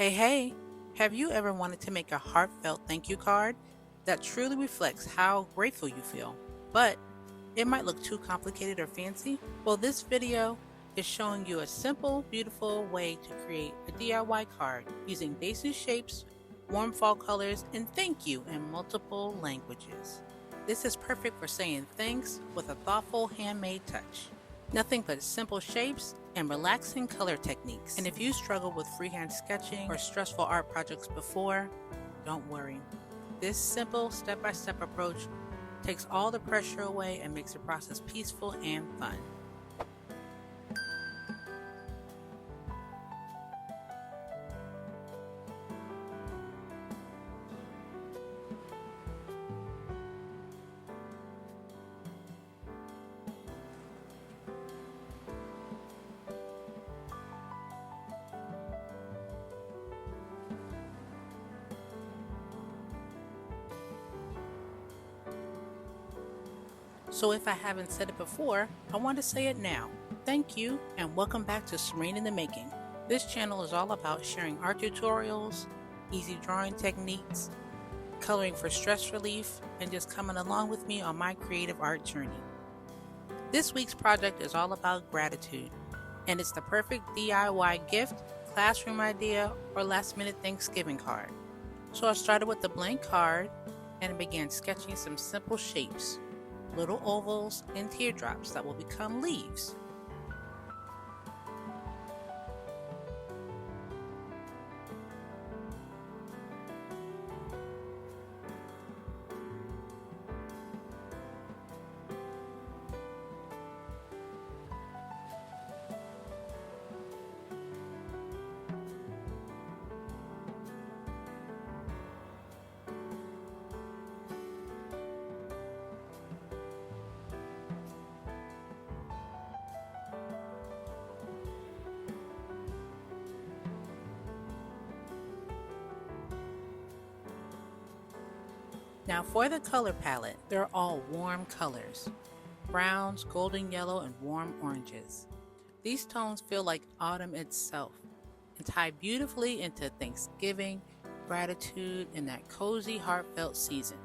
Hey, have you ever wanted to make a heartfelt thank you card that truly reflects how grateful you feel, but it might look too complicated or fancy? Well, this video is showing you a simple, beautiful way to create a DIY card using basic shapes, warm fall colors, and thank you in multiple languages. This is perfect for saying thanks with a thoughtful handmade touch. Nothing but simple shapes and relaxing color techniques. And if you struggled with freehand sketching or stressful art projects before, don't worry. This simple step-by-step approach takes all the pressure away and makes the process peaceful and fun. So if I haven't said it before, I want to say it now. Thank you and welcome back to Serene in the Making. This channel is all about sharing art tutorials, easy drawing techniques, coloring for stress relief, and just coming along with me on my creative art journey. This week's project is all about gratitude, and it's the perfect DIY gift, classroom idea, or last minute Thanksgiving card. So I started with a blank card and began sketching some simple shapes, little ovals and teardrops that will become leaves. Now for the color palette, they're all warm colors. Browns, golden yellow, and warm oranges. These tones feel like autumn itself and tie beautifully into Thanksgiving, gratitude, and that cozy, heartfelt season.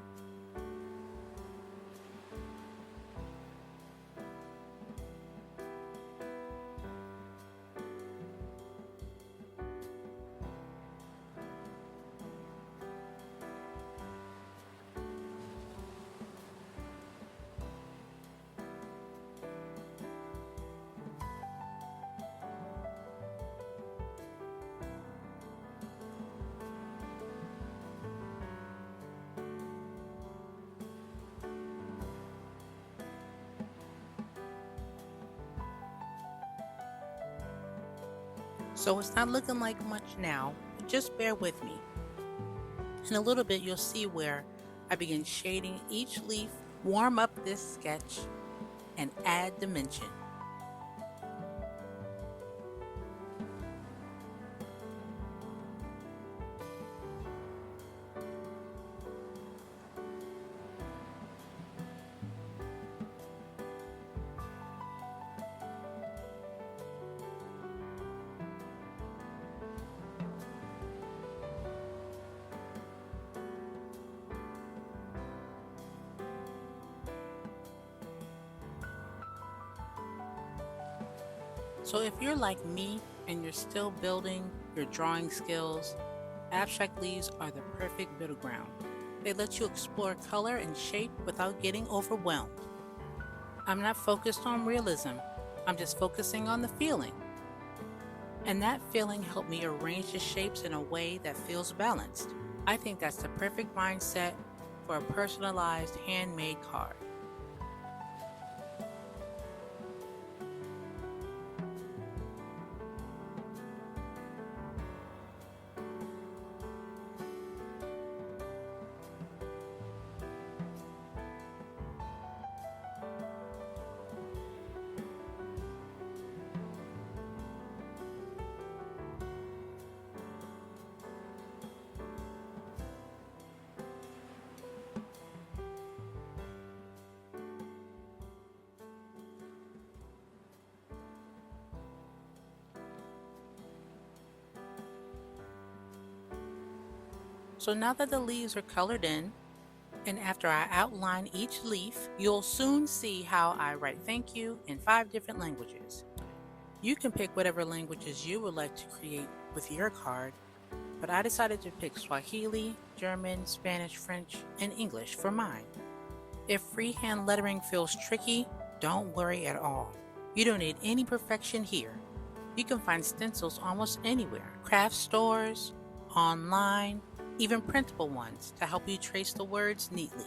So it's not looking like much now, but just bear with me. In a little bit, you'll see where I begin shading each leaf, warm up this sketch, and add dimension. So if you're like me and you're still building your drawing skills, abstract leaves are the perfect middle ground. They let you explore color and shape without getting overwhelmed. I'm not focused on realism, I'm just focusing on the feeling. And that feeling helped me arrange the shapes in a way that feels balanced. I think that's the perfect mindset for a personalized handmade card. So now that the leaves are colored in, and after I outline each leaf, you'll soon see how I write thank you in 5 different languages. You can pick whatever languages you would like to create with your card, but I decided to pick Swahili, German, Spanish, French, and English for mine. If freehand lettering feels tricky, don't worry at all. You don't need any perfection here. You can find stencils almost anywhere, craft stores, online, even printable ones to help you trace the words neatly.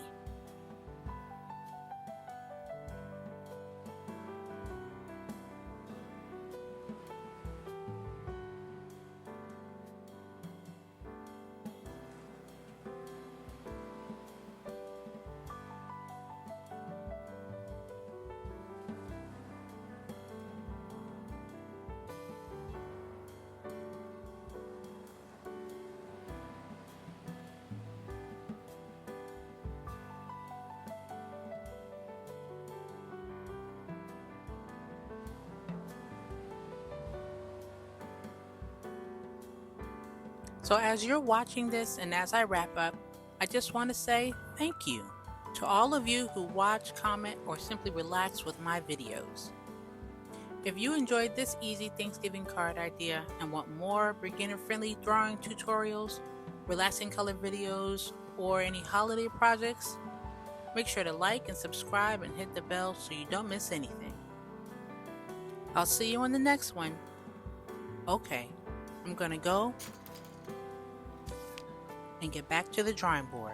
So as you're watching this and as I wrap up, I just want to say thank you to all of you who watch, comment, or simply relax with my videos. If you enjoyed this easy Thanksgiving card idea and want more beginner-friendly drawing tutorials, relaxing color videos, or any holiday projects, make sure to like and subscribe and hit the bell so you don't miss anything. I'll see you on the next one. Okay, I'm gonna go and get back to the drawing board.